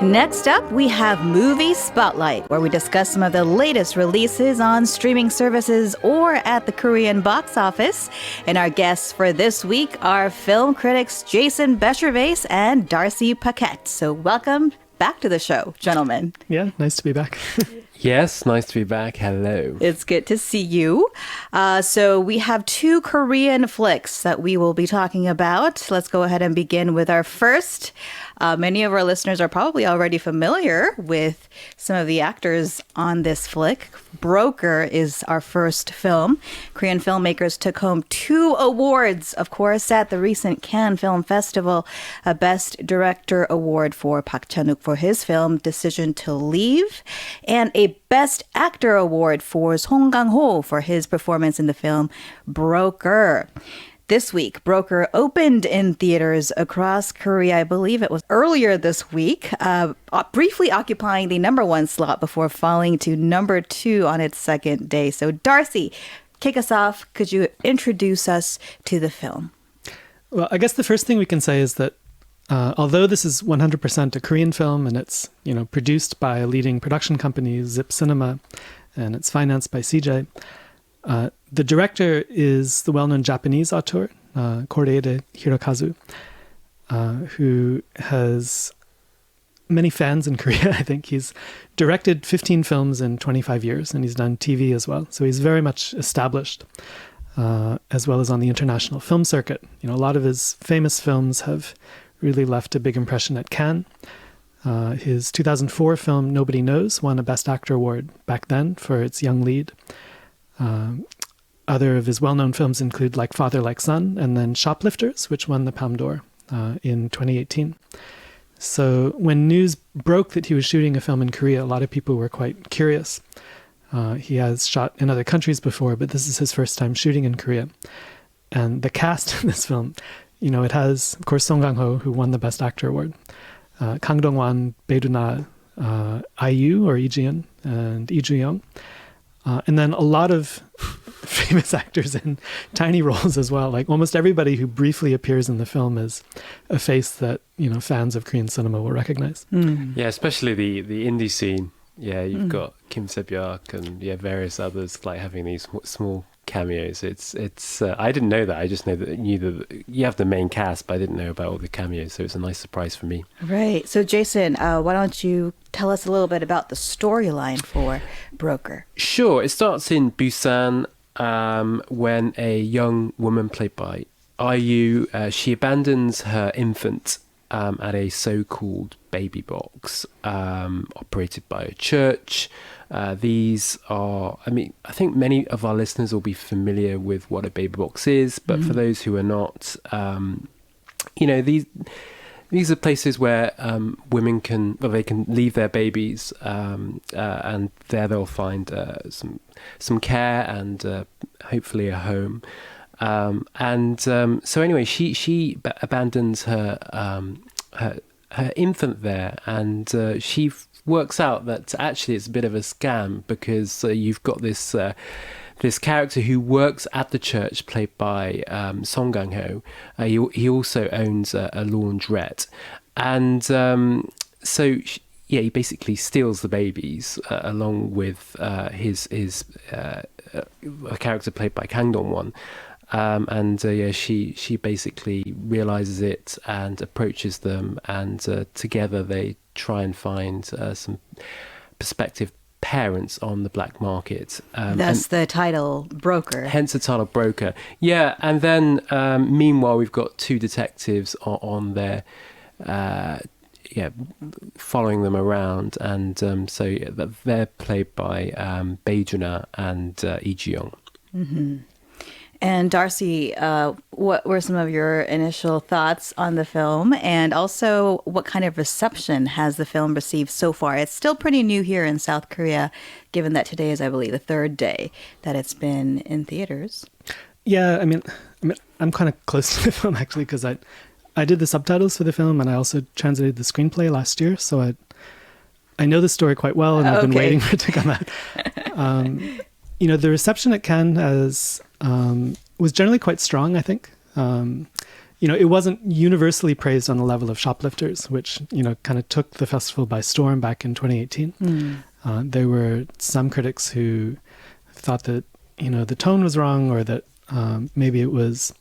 Next up, we have Movie Spotlight, where we discuss some of the latest releases on streaming services or at the Korean box office. And our guests for this week are film critics Jason Bechervaise and Darcy Paquet. So welcome back to the show, gentlemen. Yeah, nice to be back. Yes, nice to be back. Hello. It's good to see you. So we have two Korean flicks that we will be talking about. Let's go ahead and begin with our first. Many of our listeners are probably already familiar with some of the actors on this flick. Broker is our first film. Korean filmmakers took home 2 awards, of course, at the recent Cannes Film Festival. A Best Director Award for Park Chan-wook for his film Decision to Leave, and a Best Actor Award for Song Kang-ho for his performance in the film Broker. This week, Broker opened in theaters across Korea. I believe it was earlier this week, briefly occupying the #1 slot before falling to #2 on its second day. So, Darcy, kick us off. Could you introduce us to the film? Well, I guess the first thing we can say is that although this is 100% a Korean film and it's produced by a leading production company, Zip Cinema, and it's financed by CJ, the director is the well-known Japanese auteur, Kore-eda Hirokazu, who has many fans in Korea. I think he's directed 15 films in 25 years, and he's done TV as well. So he's very much established, as well as on the international film circuit. A lot of his famous films have really left a big impression at Cannes. His 2004 film, Nobody Knows, won a Best Actor award back then for its young lead. Other of his well-known films include Like Father, Like Son, and then Shoplifters, which won the Palme d'Or in 2018. So when news broke that he was shooting a film in Korea, a lot of people were quite curious. He has shot in other countries before, but this is his first time shooting in Korea. And the cast in this film, it has, of course, Song Kang-ho, who won the Best Actor award, Kang Dong-won, Bae Doo-na, IU, or Ji-eun, and Joo-young. And then a lot of famous actors in tiny roles as well. Like almost everybody who briefly appears in the film is a face that, fans of Korean cinema will recognize. Mm. Yeah, especially the indie scene. Yeah, you've got Kim Se-byuk and various others like having these small cameos. It's I didn't know that. I just knew that you have the main cast, but I didn't know about all the cameos. So it's a nice surprise for me. Right. So Jason, why don't you tell us a little bit about the storyline for Broker? Sure. It starts in Busan when a young woman played by IU, she abandons her infant at a so-called baby box operated by a church. These are, I think many of our listeners will be familiar with what a baby box is, but for those who are not, these are places where women can leave their babies, and there they'll find some care and hopefully a home. So anyway, she abandons her infant there, and she works out that actually it's a bit of a scam because you've got this character who works at the church, played by Song Kang-ho. He also owns a laundrette, and so he basically steals the babies along with his a character played by Kang Dong-won. She basically realizes it and approaches them, and together they try and find some prospective parents on the black market. That's the title, Broker. Hence the title, Broker. Yeah, and then meanwhile we've got 2 detectives on there, following them around, and they're played by Bae Doo-na and Ji-eun. Mm-hmm. And Darcy, what were some of your initial thoughts on the film? And also, what kind of reception has the film received so far? It's still pretty new here in South Korea, given that today is, I believe, the 3rd day that it's been in theaters. Yeah, I'm kind of close to the film, actually, because I did the subtitles for the film, and I also translated the screenplay last year, so I know the story quite well, and I've been waiting for it to come out. The reception at Cannes was generally quite strong, I think. it wasn't universally praised on the level of Shoplifters, which, kind of took the festival by storm back in 2018. There were some critics who thought that, the tone was wrong, or that maybe it was,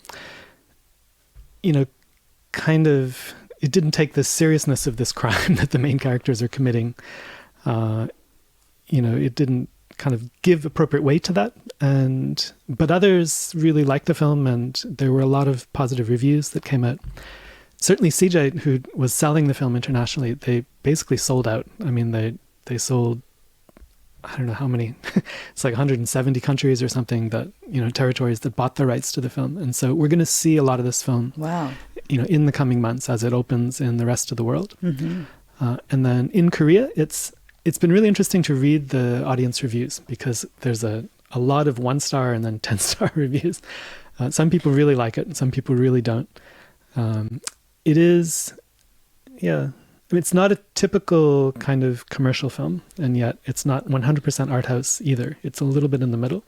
kind of, it didn't take the seriousness of this crime that the main characters are committing. It didn't kind of give appropriate weight to that. But others really liked the film, and there were a lot of positive reviews that came out. Certainly CJ, who was selling the film internationally, they basically sold out. I mean, they sold, I don't know how many, it's like 170 countries or something, that, territories that bought the rights to the film. And so we're going to see a lot of this film, wow, in the coming months as it opens in the rest of the world. Mm-hmm. And then in Korea, it's been really interesting to read the audience reviews, because there's a lot of 1-star and then 10-star reviews. Some people really like it, and some people really don't. It is, yeah, it's not a typical kind of commercial film, and yet it's not 100% art house either. It's a little bit in the middle.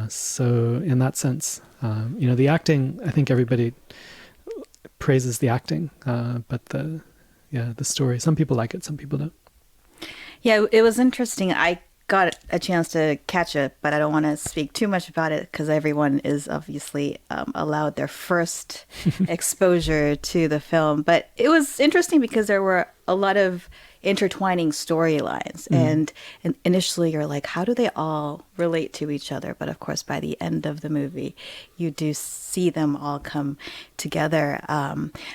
So in that sense, the acting, I think everybody praises the acting, but the story, some people like it, some people don't. Yeah, it was interesting. I got a chance to catch it, but I don't want to speak too much about it because everyone is obviously allowed their first exposure to the film. But it was interesting because there were a lot of intertwining storylines. And initially you're like, how do they all relate to each other? But of course, by the end of the movie, you do see them all come together.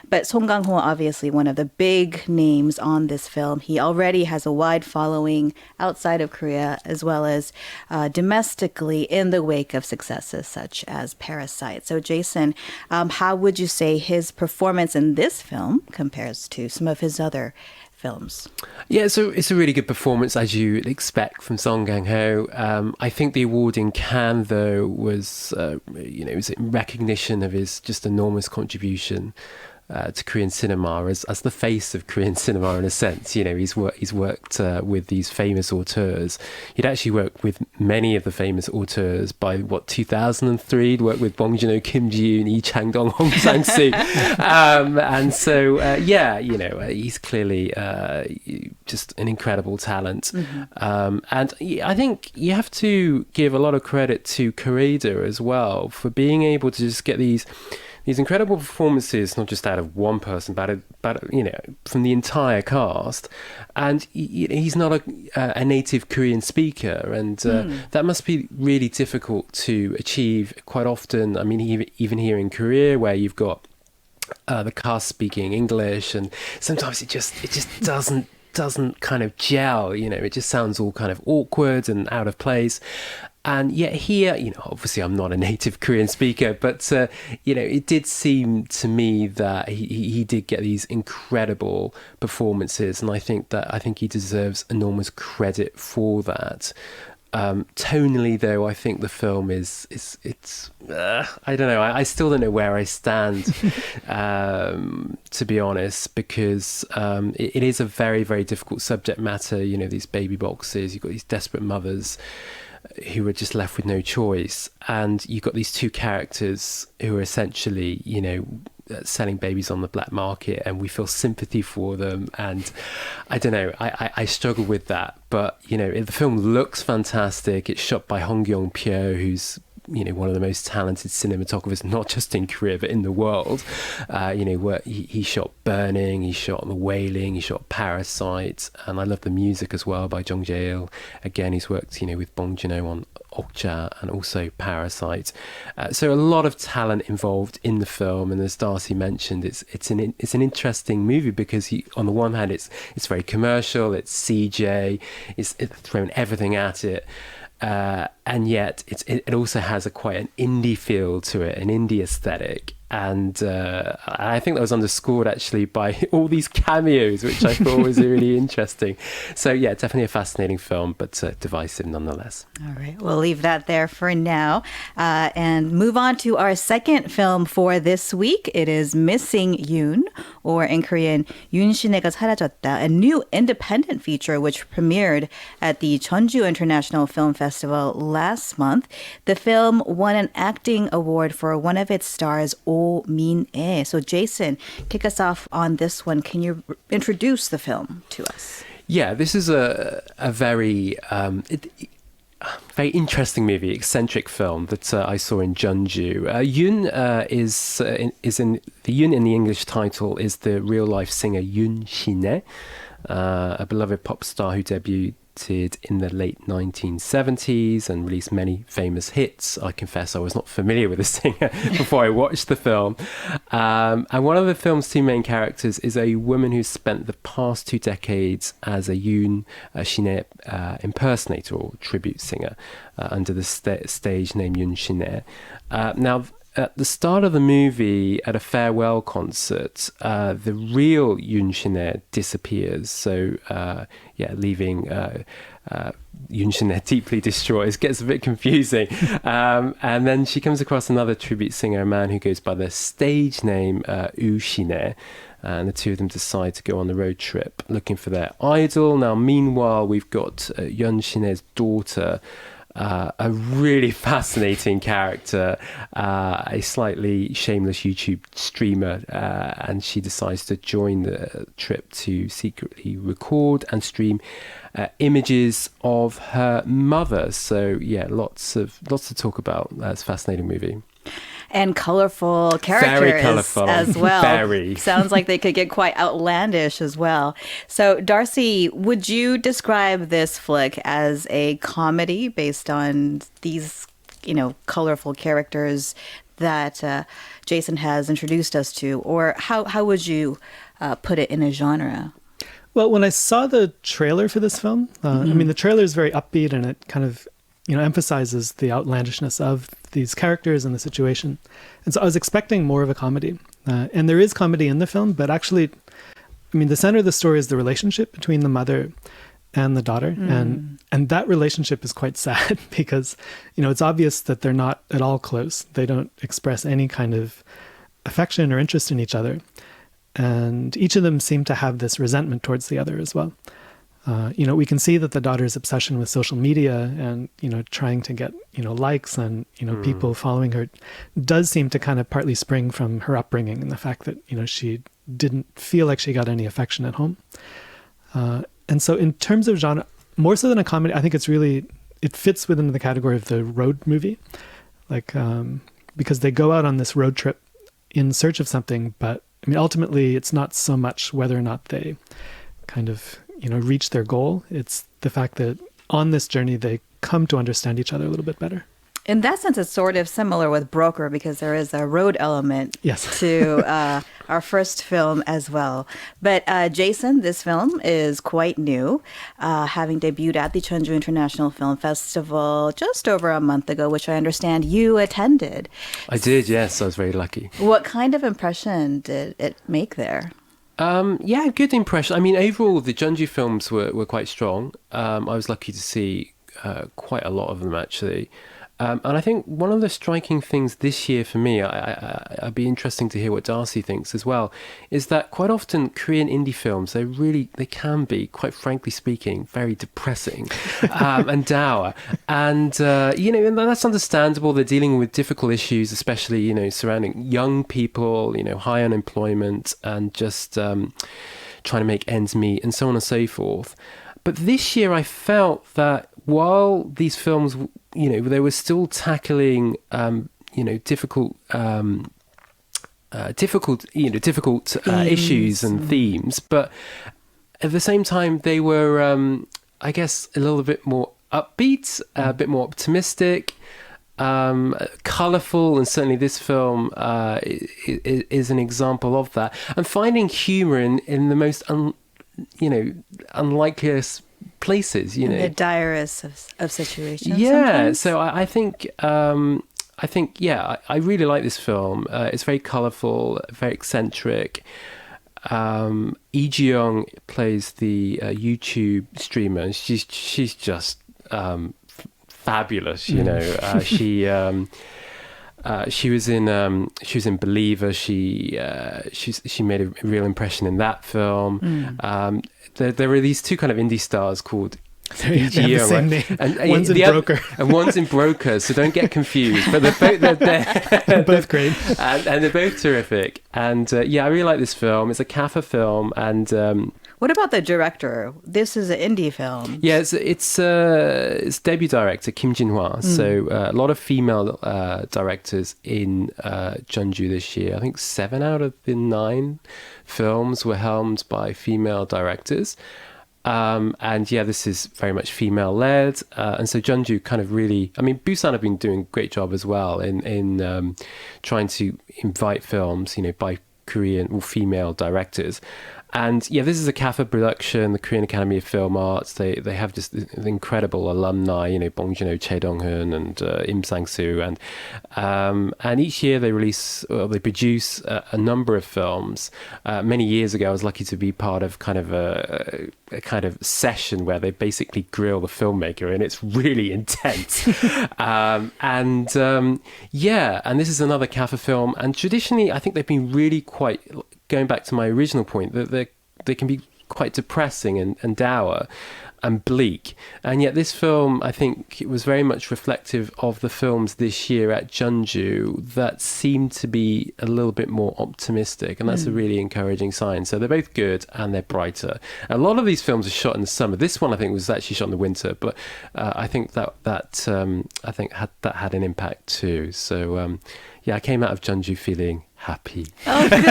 But Song Kang-ho, obviously one of the big names on this film. He already has a wide following outside of Korea, as well as domestically, in the wake of successes such as Parasite. So Jason, how would you say his performance in this film compares to some of his other films? Yeah, so it's a really good performance, as you'd expect from Song Kang-ho. I think the award in Cannes, though, was it was in recognition of his just enormous contribution to Korean cinema as the face of Korean cinema, in a sense. He's worked with these famous auteurs. He'd actually worked with many of the famous auteurs. By 2003, he'd worked with Bong Joon-ho, Kim Ji-eun, Lee Chang-dong, Hong Sang-soo, and so he's clearly just an incredible talent. And I think you have to give a lot of credit to Kore-eda as well for being able to just get these incredible performances, not just out of one person, but from the entire cast. And he's not a native Korean speaker, and that must be really difficult to achieve quite often. I mean, even here in Korea, where you've got the cast speaking English, and sometimes it just doesn't kind of gel. It just sounds all kind of awkward and out of place. And yet here, obviously I'm not a native Korean speaker, but, it did seem to me that he did get these incredible performances. And I think he deserves enormous credit for that. Tonally, though, I think the film it's I don't know. I still don't know where I stand, to be honest, because it is a very, very difficult subject matter. These baby boxes, you've got these desperate mothers who are just left with no choice, and you've got these two characters who are essentially selling babies on the black market, and we feel sympathy for them. And I don't know, I struggle with that, but the film looks fantastic. It's shot by Hong Kyung-pyo, who's one of the most talented cinematographers, not just in Korea but in the world. He shot Burning, he shot The Wailing, he shot Parasite, and I love the music as well by Jung Jae-il. Again, he's worked with Bong Joon-ho on Okja and also Parasite. So a lot of talent involved in the film, and as Darcy mentioned, it's an interesting movie because on the one hand it's very commercial, it's CJ, it's thrown everything at it. And yet it also has quite an indie feel to it, an indie aesthetic. And I think that was underscored actually by all these cameos, which I thought was really interesting. So yeah, definitely a fascinating film, but divisive nonetheless. All right, we'll leave that there for now and move on to our second film for this week. It is Missing Yoon, or in Korean, 윤시내가 사라졌다, a new independent feature which premiered at the Jeonju International Film Festival last month. The film won an acting award for one of its stars, 고민애. So Jason, kick us off on this one. Can you introduce the film to us? Yeah, this is a very very interesting movie, eccentric film that I saw in Jeonju. Yoon is in the Yoon in the English title is the real life singer 윤시내, a beloved pop star who debuted in the late 1970s and released many famous hits. I confess I was not familiar with the singer before I watched the film. And one of the film's two main characters is a woman who spent the past 2 decades as a Yoon Shine impersonator or tribute singer under the stage name 윤시내. Now, at the start of the movie, at a farewell concert, the real 윤시내 disappears. So, leaving 윤시내 deeply distraught. It gets a bit confusing. And then she comes across another tribute singer, a man who goes by the stage name Shine. And the two of them decide to go on the road trip looking for their idol. Now, meanwhile, we've got Yunshine's daughter, a really fascinating character, a slightly shameless YouTube streamer, and she decides to join the trip to secretly record and stream images of her mother. So yeah, lots to talk about. It's a fascinating movie. And colorful characters Very colorful. as well. Very. Sounds like they could get quite outlandish as well. So, Darcy, would you describe this flick as a comedy based on these, colorful characters that Jason has introduced us to? Or how would you put it in a genre? Well, when I saw the trailer for this film, the trailer is very upbeat and it kind of emphasizes the outlandishness of these characters and the situation. And so I was expecting more of a comedy. And there is comedy in the film, but actually, the center of the story is the relationship between the mother and the daughter. And that relationship is quite sad because, it's obvious that they're not at all close. They don't express any kind of affection or interest in each other. And each of them seem to have this resentment towards the other as well. We can see that the daughter's obsession with social media and, trying to get, likes and, people following her does seem to kind of partly spring from her upbringing and the fact that, she didn't feel like she got any affection at home. And so in terms of genre, more so than a comedy, I think it fits within the category of the road movie. Because they go out on this road trip in search of something, but ultimately it's not so much whether or not they kind of reach their goal. It's the fact that on this journey, they come to understand each other a little bit better. In that sense, it's sort of similar with Broker because there is a road element yes. to our first film as well. But Jason, this film is quite new, having debuted at the Jeonju International Film Festival just over a month ago, which I understand you attended. I did, yes. I was very lucky. What kind of impression did it make there? Good impression. Overall, the Jeonju films were quite strong. I was lucky to see quite a lot of them, actually. And I think one of the striking things this year for me, I'd be interesting to hear what Darcy thinks as well, is that quite often Korean indie films, they can be, quite frankly speaking, very depressing and dour. And, and that's understandable. They're dealing with difficult issues, especially, surrounding young people, high unemployment and just trying to make ends meet and so on and so forth. But this year I felt that while these films, they were still tackling, difficult issues and themes, but at the same time they were, I guess, a little bit more upbeat, a bit more optimistic, colourful, and certainly this film is an example of that. And finding humour in the most, unlikeliest places, in the direst of situations. Yeah, sometimes. So I think, I really like this film. It's very colourful, very eccentric. Ji-eun plays the YouTube streamer, and she's just fabulous. She was in Believer. She made a real impression in that film. There are these two kind of indie stars called They have the Ji-eun, same right? name. And One's in Broker. And one's in Broker, so don't get confused. But they're Both great. and they're both terrific. And yeah, I really like this film. It's a CAFA film, and What about the director? This is an indie film. yeah, it's debut director Kim Jin-hwa. So a lot of female directors in Jeonju this year. I think 7 out of the 9 films were helmed by female directors. And yeah, this is very much female led. And so Jeonju kind of really, I mean, Busan have been doing a great job as well in trying to invite films, by Korean or female directors. And yeah, this is a CAFA production, the Korean Academy of Film Arts. They have just incredible alumni, Bong Joon-ho, Chae Dong-hoon, and Im Sang-soo, and each year they produce a number of films. Many years ago, I was lucky to be part of kind of a kind of session where they basically grill the filmmaker, and it's really intense. Yeah, and this is another CAFA film, and traditionally, I think they've been really quite. Going back to my original point, that they can be quite depressing and dour and bleak. And yet this film, I think, it was very much reflective of the films this year at Jeonju that seemed to be a little bit more optimistic. And that's a really encouraging sign. So they're both good and they're brighter. A lot of these films are shot in the summer. This one, I think, was actually shot in the winter. But I think that had an impact too. So yeah, I came out of Jeonju feeling happy. Oh, good.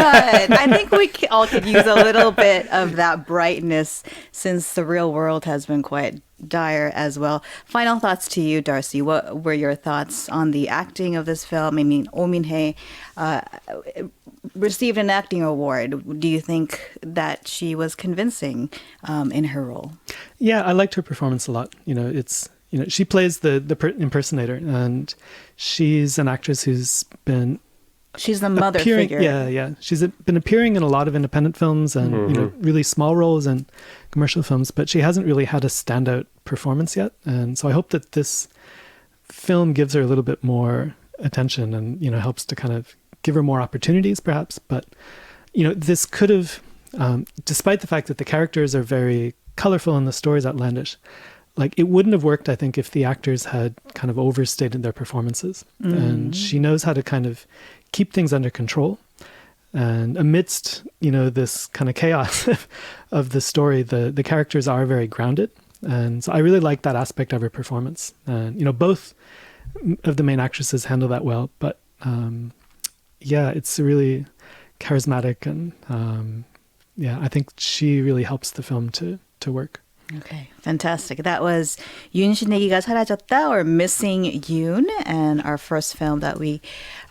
I think we all could use a little bit of that brightness since the real world has been quite dire as well. Final thoughts to you, Darcy. What were your thoughts on the acting of this film? I mean, Oh Min-hye received an acting award. Do you think that she was convincing in her role? Yeah, I liked her performance a lot. She plays the impersonator, and she's an actress who's been She's the mother figure. Yeah. She's been appearing in a lot of independent films and really small roles in commercial films, but she hasn't really had a standout performance yet. And so I hope that this film gives her a little bit more attention and helps to kind of give her more opportunities, perhaps. But this could have, despite the fact that the characters are very colorful and the story's outlandish, like it wouldn't have worked, I think, if the actors had kind of overstated their performances. And she knows how to kind of keep things under control. And amidst, this kind of chaos of the story, the characters are very grounded. And so I really like that aspect of her performance. And, both of the main actresses handle that well. But yeah, it's really charismatic. And I think she really helps the film to work. Okay, fantastic. That was 윤시내가 사라졌다, or Missing Yoon. And our first film that we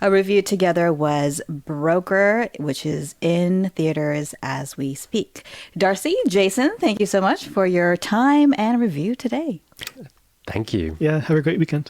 reviewed together was Broker, which is in theaters as we speak. Darcy, Jason, thank you so much for your time and review today. Thank you. Yeah, have a great weekend.